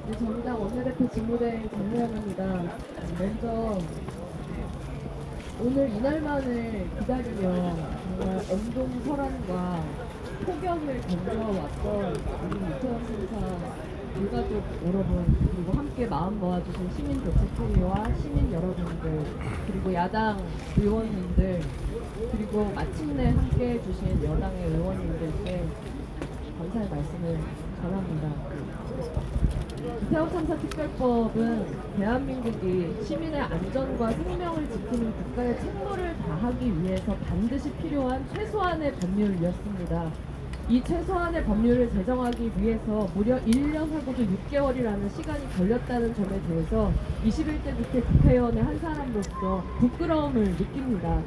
네, 정의당 원내대표 직무대행 정혜연입니다. 먼저 오늘 이날만을 기다리며 정말 엄동설안과 폭염을 견뎌왔던 우리 이태원 신사 유가족 여러분, 그리고 함께 마음 모아주신 시민대책회의와 시민 여러분들, 그리고 야당 의원님들, 그리고 마침내 함께 해주신 여당의 의원님들께 감사의 말씀을 전합니다. 이태원 참사 특별법은 대한민국이 시민의 안전과 생명을 지키는 국가의 책무를 다하기 위해서 반드시 필요한 최소한의 법률이었습니다. 이 최소한의 법률을 제정하기 위해서 무려 1년하고도 6개월이라는 시간이 걸렸다는 점에 대해서 21대 국회 국회의원의 한 사람으로서 부끄러움을 느낍니다.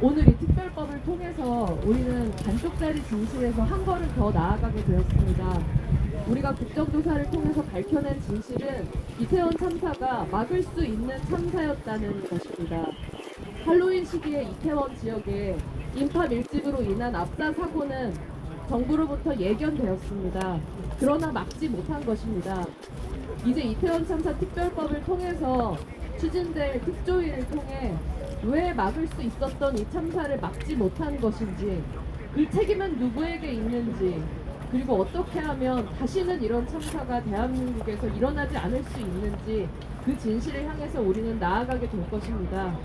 오늘 이 특별법을 통해서 우리는 반쪽짜리 진실에서 한 걸음 더 나아가게 되었습니다. 우리가 국정조사를 통해서 밝혀낸 진실은 이태원 참사가 막을 수 있는 참사였다는 것입니다. 할로윈 시기에 이태원 지역에 인파 밀집으로 인한 압사 사고는 정부로부터 예견되었습니다. 그러나 막지 못한 것입니다. 이제 이태원 참사 특별법을 통해서 추진될 특조위를 통해 왜 막을 수 있었던 이 참사를 막지 못한 것인지, 그 책임은 누구에게 있는지, 그리고 어떻게 하면 다시는 이런 참사가 대한민국에서 일어나지 않을 수 있는지 그 진실을 향해서 우리는 나아가게 될 것입니다.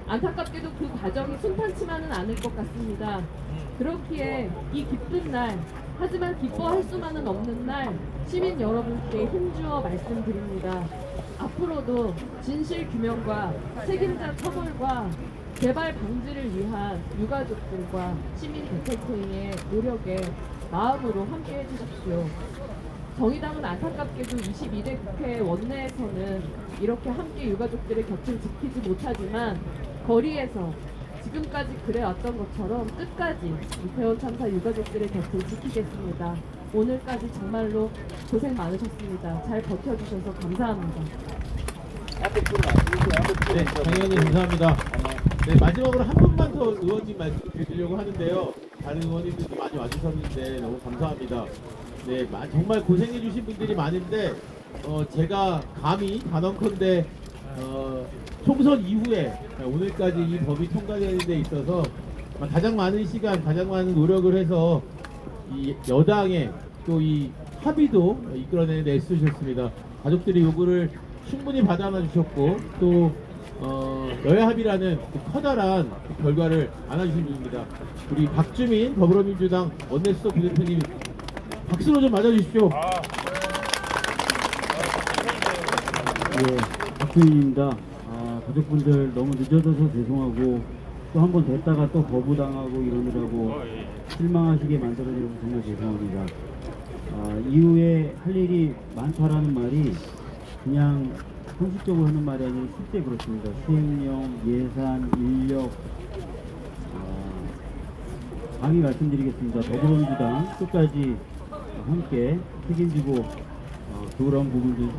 안타깝게도 그 과정이 순탄치만은 않을 것 같습니다. 그렇기에 이 기쁜 날, 하지만 기뻐할 수만은 없는 날, 시민 여러분께 힘주어 말씀드립니다. 앞으로도 진실 규명과 책임자 처벌과 재발 방지를 위한 유가족들과 시민 대책회의의 노력에 마음으로 함께 해주십시오. 정의당은 안타깝게도 22대 국회 원내에서는 이렇게 함께 유가족들의 곁을 지키지 못하지만 거리에서 지금까지 그래왔던 것처럼 끝까지 이태원 참사 유가족들의 곁을 지키겠습니다. 오늘까지 정말로 고생 많으셨습니다. 잘 버텨주셔서 감사합니다. 네, 당연히 감사합니다. 네, 마지막으로 한 분만 더 의원님 말씀 드리려고 하는데요. 다른 의원님들도 많이 와주셨는데 너무 감사합니다. 네, 정말 고생해주신 분들이 많은데 제가 감히 단언컨대 총선 이후에 오늘까지 이 법이 통과되는 데 있어서 가장 많은 시간, 가장 많은 노력을 해서 이 여당의 또 이 합의도 이끌어내는 데 애쓰셨습니다. 가족들이 요구를 충분히 받아놔 주셨고 또 여야 합의라는 커다란 결과를 안아주신 분입니다. 우리 박주민 더불어민주당 원내수석 부대표님 박수로 좀 맞아주십시오. 예, 박주민입니다. 가족분들 너무 늦어져서 죄송하고 또 한 번 됐다가 또 거부당하고 이러느라고 실망하시게 만들어줘서 정말 죄송합니다. 이후에 할 일이 많다라는 말이 그냥 형식적으로 하는 말이 아니라 실제 그렇습니다. 시행령, 예산, 인력, 감히 말씀드리겠습니다. 더불어민주당 끝까지 함께 책임지고 그런 부분도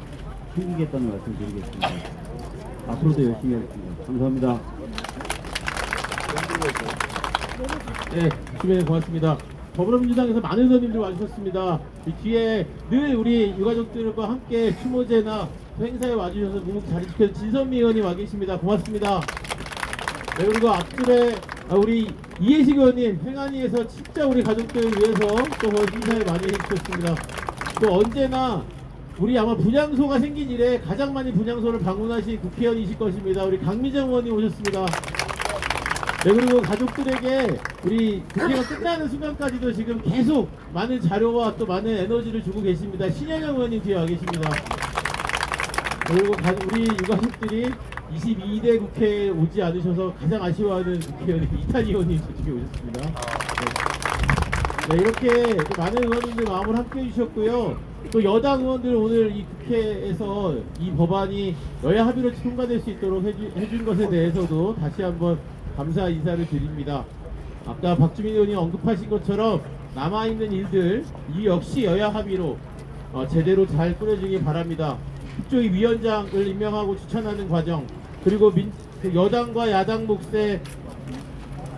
챙기겠다는 말씀 드리겠습니다. 앞으로도 열심히 하겠습니다. 감사합니다. 네, 주변에 고맙습니다. 더불어민주당에서 많은 의원님들 와주셨습니다. 이 뒤에 늘 우리 유가족들과 함께 추모제나 행사에 와주셔서 묵묵 자리 지켜서 진선미 의원이 와 계십니다. 고맙습니다. 네, 그리고 앞줄에 우리 이해식 의원님 행안위에서 진짜 우리 가족들을 위해서 또 인사를 많이 해주셨습니다. 또 언제나 우리 아마 분향소가 생긴 이래 가장 많이 분향소를 방문하신 국회의원이실 것입니다. 우리 강미정 의원님 오셨습니다. 네, 그리고 가족들에게 우리 국회가 끝나는 순간까지도 지금 계속 많은 자료와 또 많은 에너지를 주고 계십니다. 신현영 의원님 뒤에 와 계십니다. 그리고 우리 유가족들이 22대 국회에 오지 않으셔서 가장 아쉬워하는 국회의원 이탄희 의원님 뒤에 오셨습니다. 네, 이렇게 많은 의원님들 마음을 함께 해주셨고요. 또 여당 의원들 오늘 이 국회에서 이 법안이 여야 합의로 통과될 수 있도록 해준 것에 대해서도 다시 한번 감사 인사를 드립니다. 아까 박주민 의원이 언급하신 것처럼 남아있는 일들 이 역시 여야 합의로 제대로 잘 꾸려지기 바랍니다. 특조위 위원장을 임명하고 추천하는 과정, 그리고 여당과 야당 몫의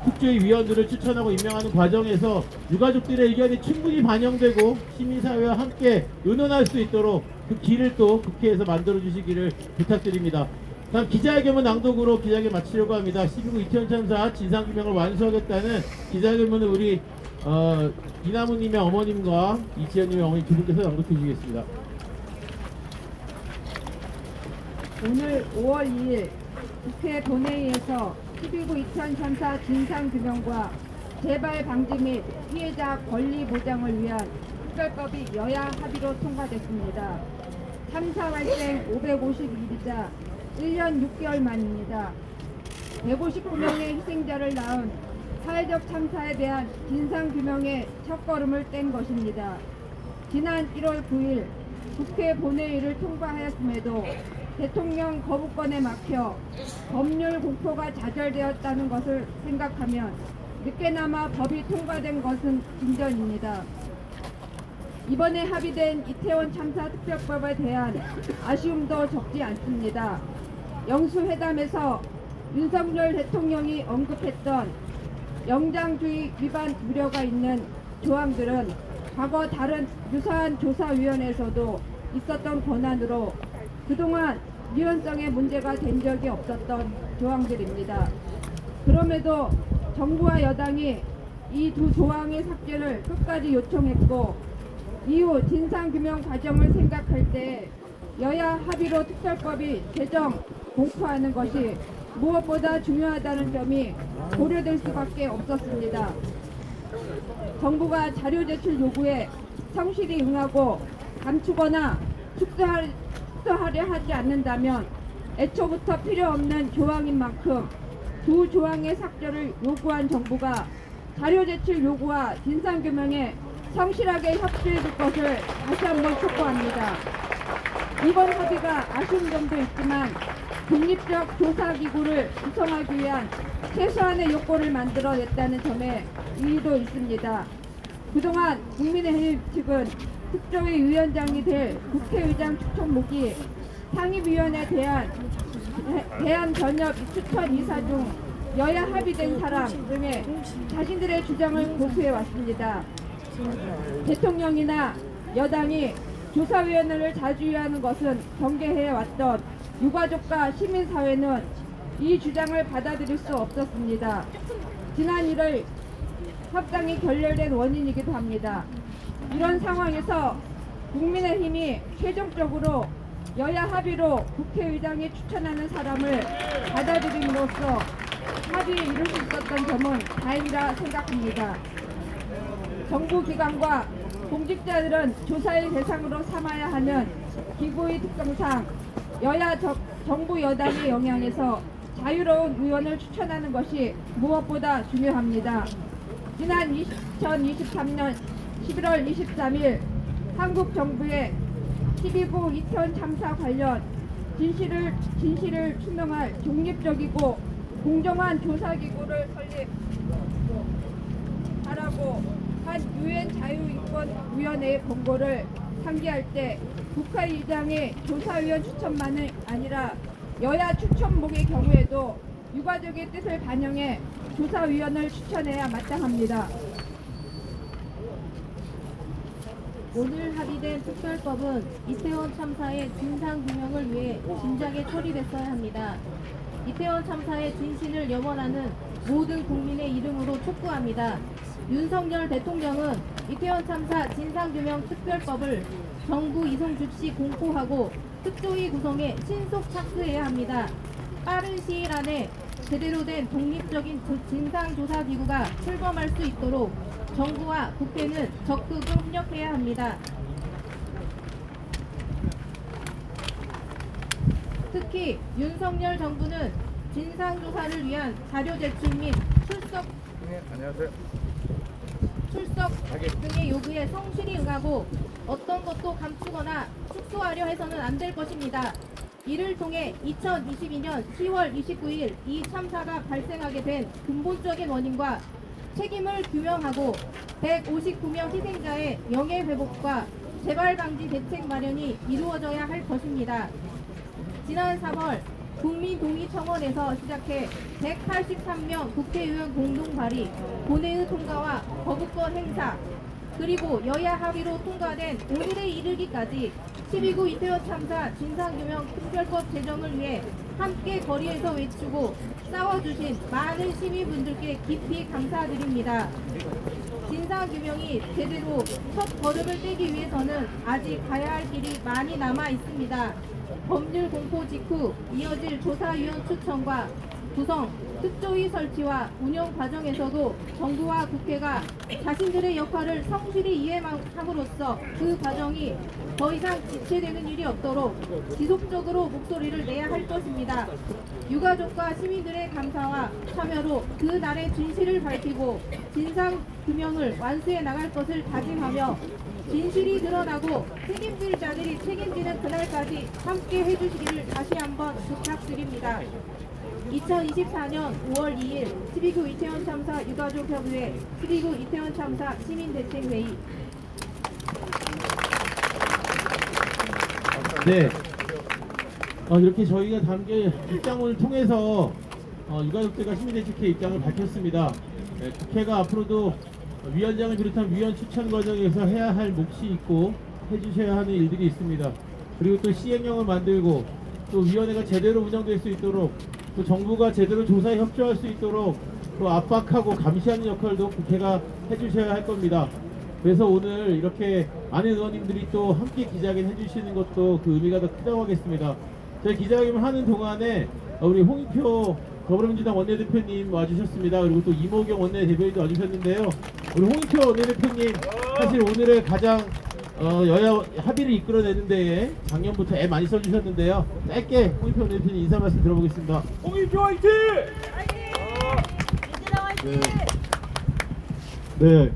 특조위 위원들을 추천하고 임명하는 과정에서 유가족들의 의견이 충분히 반영되고 시민사회와 함께 의논할 수 있도록 그 길을 또 국회에서 만들어 주시기를 부탁드립니다. 다음 기자회견문 낭독으로 기자회견 마치려고 합니다. 12구 이태원 참사 진상규명을 완수하겠다는 기자회견문을 우리 이나무님의 어머님과 이지연님의 어머니 두 분께서 낭독해 주시겠습니다. 오늘 5월 2일 국회 본회의에서 12구 이태원 참사 진상규명과 재발 방지 및 피해자 권리 보장을 위한 특별법이 여야 합의로 통과됐습니다. 참사 발생 552일이자 1년 6개월 만입니다. 159명의 희생자를 낳은 사회적 참사에 대한 진상규명의 첫걸음을 뗀 것입니다. 지난 1월 9일 국회 본회의를 통과하였음에도 대통령 거부권에 막혀 법률 공포가 좌절되었다는 것을 생각하면 늦게나마 법이 통과된 것은 진전입니다. 이번에 합의된 이태원 참사 특별법에 대한 아쉬움도 적지 않습니다. 영수회담에서 윤석열 대통령이 언급했던 영장주의 위반 우려가 있는 조항들은 과거 다른 유사한 조사위원회에서도 있었던 권한으로 그동안 유연성에 문제가 된 적이 없었던 조항들입니다. 그럼에도 정부와 여당이 이 두 조항의 삭제를 끝까지 요청했고 이후 진상규명 과정을 생각할 때 여야 합의로 특별법이 제정 공포하는 것이 무엇보다 중요하다는 점이 고려될 수밖에 없었습니다. 정부가 자료 제출 요구에 성실히 응하고 감추거나 축소하려 하지 않는다면 애초부터 필요 없는 조항인 만큼 두 조항의 삭제를 요구한 정부가 자료 제출 요구와 진상규명에 성실하게 협조해 줄 것을 다시 한번 촉구합니다. 이번 합의가 아쉬운 점도 있지만 독립적 조사기구를 구성하기 위한 최소한의 요건을 만들어냈다는 점에 이의도 있습니다. 그동안 국민의힘 측은 특조위 위원장이 될 국회의장 추천목이 상임위원에 대한 전협 추천 이사 중 여야 합의된 사람 등의 자신들의 주장을 고수해 왔습니다. 대통령이나 여당이 조사위원회를 자주 위하는 것은 경계해 왔던 유가족과 시민사회는 이 주장을 받아들일 수 없었습니다. 지난 1월 협상이 결렬된 원인이기도 합니다. 이런 상황에서 국민의힘이 최종적으로 여야 합의로 국회의장이 추천하는 사람을 받아들임으로써 합의에 이룰 수 있었던 점은 다행이라 생각합니다. 정부기관과 공직자들은 조사의 대상으로 삼아야 하는 기구의 특성상 정부 여당의 영향에서 자유로운 의원을 추천하는 것이 무엇보다 중요합니다. 지난 2023년 11월 23일 한국 정부의 12구 이태원 참사 관련 진실을 투명할 독립적이고 공정한 조사기구를 설립하라고 한 유엔 자유인권위원회의 권고를 상기할 때 국회의장의 조사위원 추천만이 아니라 여야 추천목의 경우에도 유가족의 뜻을 반영해 조사위원을 추천해야 마땅합니다. 오늘 합의된 특별법은 이태원 참사의 진상규명을 위해 진작에 처리됐어야 합니다. 이태원 참사의 진실을 염원하는 모든 국민의 이름으로 촉구합니다. 윤석열 대통령은 이태원 참사 진상규명 특별법을 정부 이송 즉시 공포하고 특조위 구성에 신속 착수해야 합니다. 빠른 시일 안에 제대로 된 독립적인 진상조사기구가 출범할 수 있도록 정부와 국회는 적극 협력해야 합니다. 특히 윤석열 정부는 진상조사를 위한 자료 제출 및 출석 등의 요구에 성실히 응하고 어떤 것도 감추거나 축소하려 해서는 안 될 것입니다. 이를 통해 2022년 10월 29일 이 참사가 발생하게 된 근본적인 원인과 책임을 규명하고 159명 희생자의 명예회복과 재발방지 대책 마련이 이루어져야 할 것입니다. 지난 3월 국민동의청원에서 시작해 183명 국회의원 공동 발의, 본회의 통과와 거부권 행사, 그리고 여야 합의로 통과된 오늘에 이르기까지 12구 이태원 참사 진상규명 특별법 제정을 위해 함께 거리에서 외치고 싸워주신 많은 시민분들께 깊이 감사드립니다. 진상규명이 제대로 첫 걸음을 떼기 위해서는 아직 가야 할 길이 많이 남아 있습니다. 법률 공포 직후 이어질 조사위원 추천과 구성, 특조위 설치와 운영 과정에서도 정부와 국회가 자신들의 역할을 성실히 이행함으로써 그 과정이 더 이상 지체되는 일이 없도록 지속적으로 목소리를 내야 할 것입니다. 유가족과 시민들의 감사와 참여로 그 날의 진실을 밝히고 진상 규명을 완수해 나갈 것을 다짐하며 진실이 드러나고 책임질 자들이 책임지는 그날까지 함께 해주시기를 다시 한번 부탁드립니다. 2024년 5월 2일 12구 이태원 참사 유가족협의회 12구 이태원 참사 시민대책회의. 네. 이렇게 저희가 담긴 입장을 통해서 유가족들과 시민대책회 입장을 밝혔습니다. 네, 국회가 앞으로도 위원장을 비롯한 위원 추천 과정에서 해야 할 몫이 있고 해주셔야 하는 일들이 있습니다. 그리고 또 시행령을 만들고 또 위원회가 제대로 운영될 수 있도록 또 정부가 제대로 조사에 협조할 수 있도록 또 압박하고 감시하는 역할도 국회가 해주셔야 할 겁니다. 그래서 오늘 이렇게 많은 의원님들이 또 함께 기자회견 해주시는 것도 그 의미가 더 크다고 하겠습니다. 저희 기자회견을 하는 동안에 우리 홍익표 더불어민주당 원내대표님 와주셨습니다. 그리고 또 이모경 원내대표님도 와주셨는데요. 우리 홍익표 원내대표님 사실 오늘의 가장 여야 합의를 이끌어내는 데에 작년부터 애 많이 써주셨는데요. 짧게 홍익표 원내대표님 인사 말씀 들어보겠습니다. 홍익표 화이팅! 네,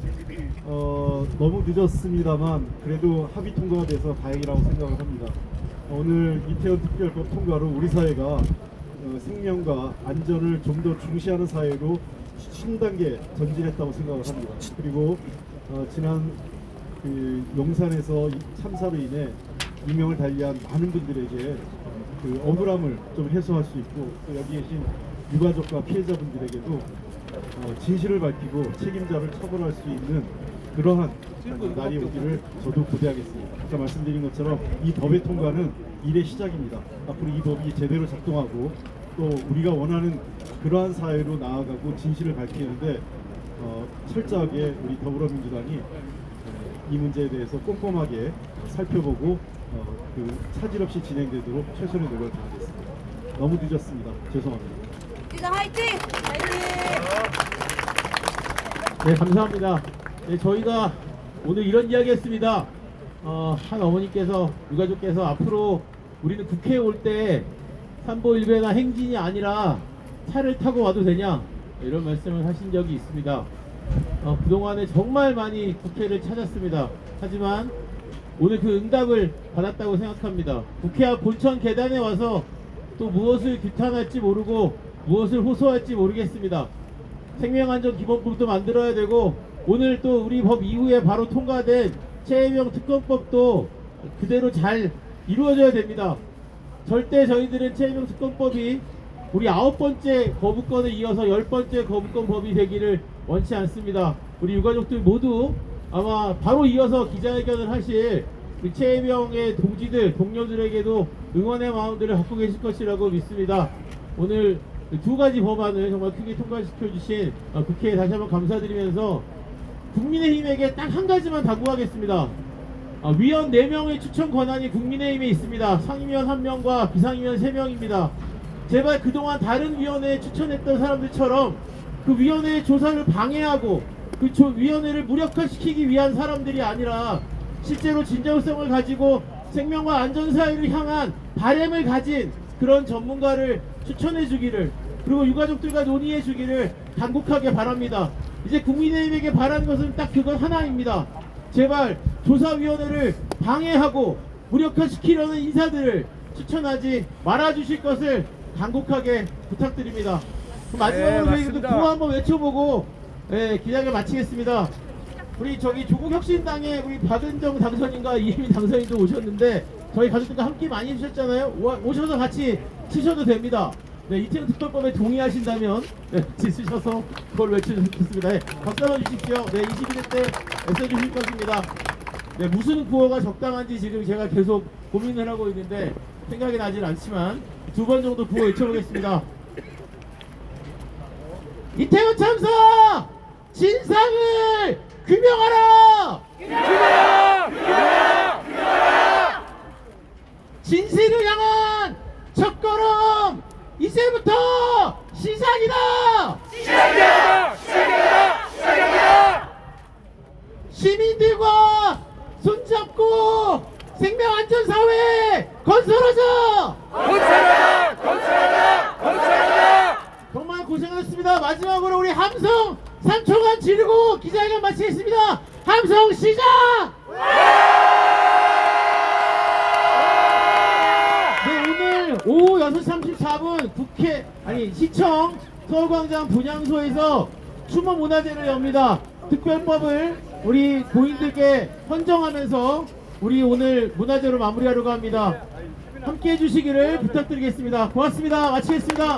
너무 늦었습니다만 그래도 합의 통과가 돼서 다행이라고 생각을 합니다. 오늘 이태원 특별법 통과로 우리 사회가 생명과 안전을 좀 더 중시하는 사회로 신단계 전진했다고 생각을 합니다. 그리고 지난 그 용산에서 참사로 인해 이명을 달리한 많은 분들에게 그 억울함을 좀 해소할 수 있고 또 여기 계신 유가족과 피해자분들에게도 진실을 밝히고 책임자를 처벌할 수 있는 그러한 날이 오기를 저도 기대하겠습니다. 아까 말씀드린 것처럼 이 법의 통과는 일의 시작입니다. 앞으로 이 법이 제대로 작동하고 또 우리가 원하는 그러한 사회로 나아가고 진실을 밝히는데 철저하게 우리 더불어민주당이 이 문제에 대해서 꼼꼼하게 살펴보고 그 차질 없이 진행되도록 최선의 노력을 다하겠습니다. 너무 늦었습니다. 죄송합니다. 네, 감사합니다. 네, 저희가 오늘 이런 이야기 했습니다. 한 어머니께서, 유가족께서 앞으로 우리는 국회에 올 때 삼보일배나 행진이 아니라 차를 타고 와도 되냐? 이런 말씀을 하신 적이 있습니다. 그동안에 정말 많이 국회를 찾았습니다. 하지만 오늘 그 응답을 받았다고 생각합니다. 국회 앞 본청 계단에 와서 또 무엇을 규탄할지 모르고 무엇을 호소할지 모르겠습니다. 생명안전기본법도 만들어야 되고 오늘 또 우리 법 이후에 바로 통과된 최혜명 특검법도 그대로 잘 이루어져야 됩니다. 절대 저희들은 최혜명 특검법이 우리 9번째 거부권에 이어서 10번째 거부권 법이 되기를 원치 않습니다. 우리 유가족들 모두 아마 바로 이어서 기자회견을 하실 우리 최혜명의 동지들, 동료들에게도 응원의 마음들을 갖고 계실 것이라고 믿습니다. 오늘 두 가지 법안을 정말 크게 통과시켜 주신 국회에 다시 한번 감사드리면서 국민의힘에게 딱 한 가지만 당부하겠습니다. 위원 4명의 추천 권한이 국민의힘에 있습니다. 상임위원 1명과 비상임위원 3명입니다. 제발 그동안 다른 위원회에 추천했던 사람들처럼 그 위원회의 조사를 방해하고 그 위원회를 무력화시키기 위한 사람들이 아니라 실제로 진정성을 가지고 생명과 안전사회를 향한 바람을 가진 그런 전문가를 추천해 주기를, 그리고 유가족들과 논의해 주기를 간곡하게 바랍니다. 이제 국민의힘에게 바라는 것은 딱 그것 하나입니다. 제발 조사위원회를 방해하고 무력화시키려는 인사들을 추천하지 말아주실 것을 간곡하게 부탁드립니다. 마지막으로 저희도 구호 한번 외쳐보고 기자회견 마치겠습니다. 우리 저기 조국혁신당의 우리 박은정 당선인과 이혜미 당선인도 오셨는데 저희 가족들과 함께 많이 해주셨잖아요. 오셔서 같이 치셔도 됩니다. 네, 이태원 특별법에 동의하신다면 네, 같이 쓰셔서 그걸 외치면 좋겠습니다. 네, 박수 한번 주십시오. 네, 21대 때 애써주실 것입니다. 네, 무슨 구호가 적당한지 지금 제가 계속 고민을 하고 있는데 생각이 나질 않지만 2번 정도 구호 외쳐보겠습니다. 이태원 참사 진상을 규명하라! 규명하라! 진실을 향한 첫걸음 이제부터 시작이다! 시민들과 손잡고 생명안전사회 건설하자! 정말 고생하셨습니다. 마지막으로 우리 함성 3초간 지르고 기자회견 마치겠습니다. 함성 시작! 네, 오늘 오후 6시 34분 시청 서울광장 분향소에서 추모문화제를 엽니다. 특별법을 우리 고인들께 헌정하면서 우리 오늘 문화제로 마무리하려고 합니다. 함께 해주시기를 부탁드리겠습니다. 고맙습니다. 마치겠습니다.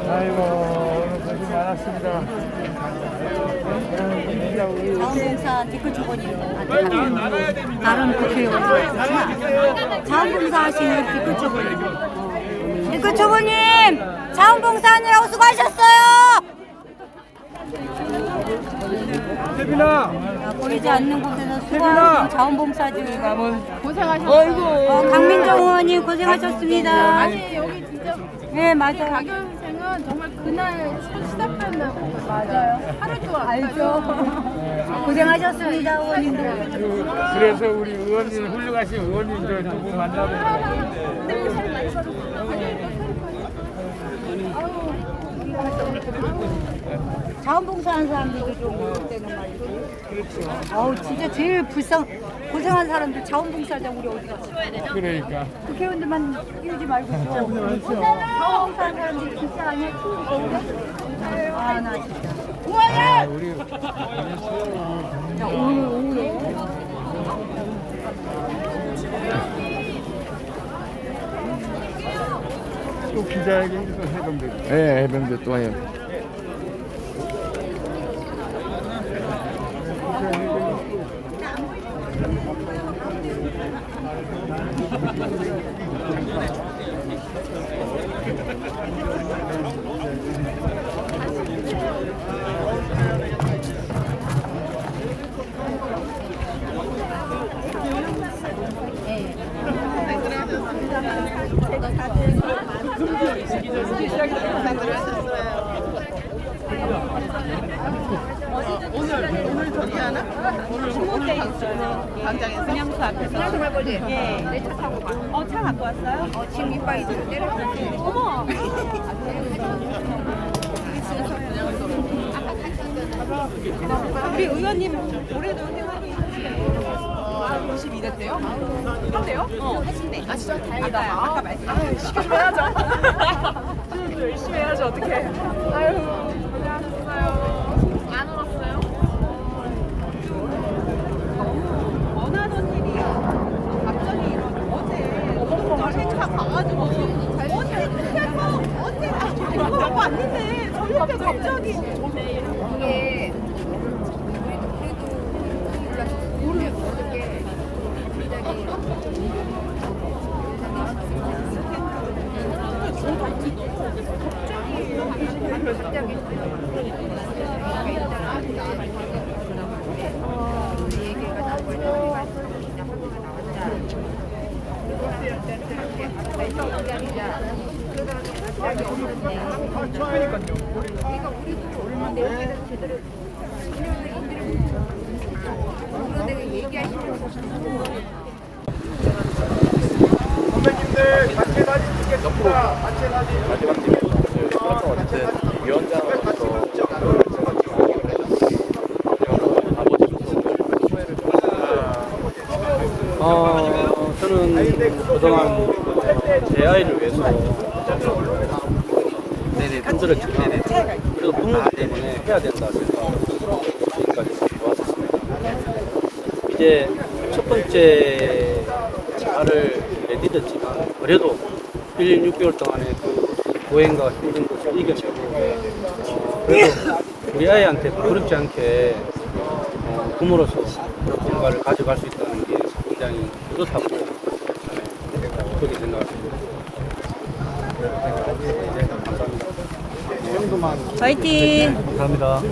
아이고 오늘 고생 많았습니다. 자원봉사 댓글 초본이 다른 국회의원 자원봉사 하시는 댓글 초본이 댓글 초본님 자원봉사하느라고 수고하셨어요. 태빈아 보이지 않는 곳에서 수고하는 자원봉사들 어이구 강민정 의원님 고생하셨습니다. 아니 여기 진짜 네 맞아요. 박영생은 정말 그날 시작한 날 맞아요. 하루 동안 알죠. 고생하셨습니다 의원님들. 그래서 우리 의원님 훌륭하신 의원님들 두분 만나고 자원봉사하는 사람들도 좀 그때는 말이죠. 그렇죠. 어우 진짜 제일 고생한 사람들 자원봉사하자고 우리 어디 갔어? 그러니까 국회의원들만 끼우지 말고 자원봉사하는 사람들이 진짜 아니야 키우기 아나 진짜. 우리 야 오후에. 또 기자회견도 해병대. 네 해병대 또 해요. 오늘 저기 하나? 신문대 있어요. 광장에서. 분향소 앞에서. 할아버지, 예. 내 차 타고 가. 차 갖고 왔어요? 지금 이빨이 좀 때렸어. 어머. 우리 의원님 올해도 행하니 52대때요? 한대요? 하신대. 아 진짜 다행이다. 아까 말씀. 시켜줘야죠. 열심히 해야죠. 어떡해. 아유 고생하셨어요. 안 울었어요? 원하던 일이 갑자기 어제 생차 가가지고 어제 이거 갖고 왔는데 저희한테 갑자기 이게 우리도 그래도 어저께 갑자기 얘기가 나온 거지. 우리가 진짜 학교가 나왔다. 그리고 기다리자. 그러다가 갑자기 없는데 그러니까 우리도 얼마나 여기를 제대로 그런 데가 얘기하시는 거 선배님들 같이 마지막 팀에서 어쨌든 위원장으로서 저는 그동안 제 아이를 위해서 힘들었지만 그래도 부모님 때문에 해야 된다 생각하고 지금까지 왔었습니다. 이제 첫 번째 차를 내딛었지만 그래도 1년 6개월 동안의 그 고행과 힘든 것을 이겨내고 그래도 우리 아이한테 부끄럽지 않게 부모로서 그런 뭔가를 가져갈 수 있다는 게 굉장히 뿌듯하고 그렇게 생각합니다. 감사합니다. 화이팅! 감사합니다.